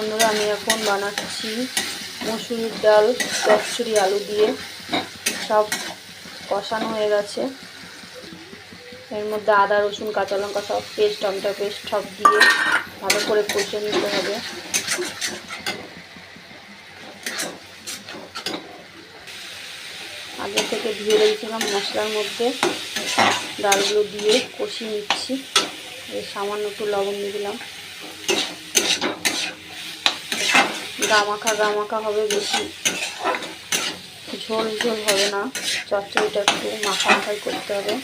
বন্ধুরা, আমি এখন বানাচ্ছি মসুরির ডাল চচ্চড়ি আলু দিয়ে। সব কষানো হয়ে গেছে। এর মধ্যে আদা রসুন কাঁচা লঙ্কা সব পেস্ট, টমেটো পেস্ট সব দিয়ে ভালো করে কষে নিতে হবে। আগে থেকে ধুয়ে রেখেছিলাম মশলার মধ্যে, ডালগুলো দিয়ে কষিয়ে নিচ্ছি। সামান্য একটু লবণ দিয়ে দিলাম। গামাখা হবে, বেশি ঝোল ঝোল হবে না। চচ্চড়িটা একটু মাখাই করতে হবে।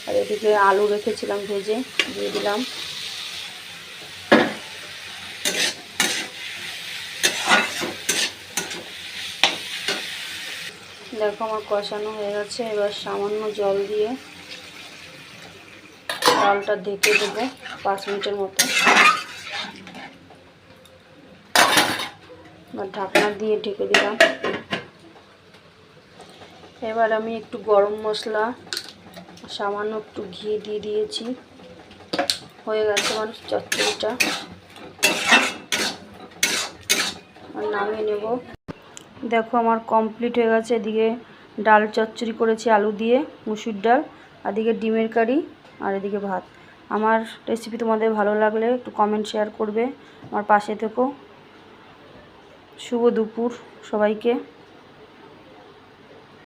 আর এদিকে আলু রেখেছিলাম ভেজে, দিয়ে দিলাম। দেখো আমার কষানো হয়ে গেছে। এবার সামান্য জল দিয়ে ডালটা ঢেকে দেবো 5 মিনিটের মতো। এবার ঢাকনা দিয়ে ঢেকে দিলাম। এবার আমি একটু গরম মশলা, সামান্য একটু ঘি দিয়ে দিয়েছি। হয়ে গেছে আমার চচ্চড়িটা। আর নামিয়ে নেব। দেখো আমার কমপ্লিট হয়ে গেছে। এদিকে ডাল চচ্চড়ি করেছি আলু দিয়ে, মুসুর ডাল, আর এদিকে ডিমের কারি, আর এদিকে ভাত। আমার রেসিপি তোমাদের ভালো লাগলে একটু কমেন্ট শেয়ার করবে। আমার পাশে থেকো। শুভ দুপুর সবাইকে।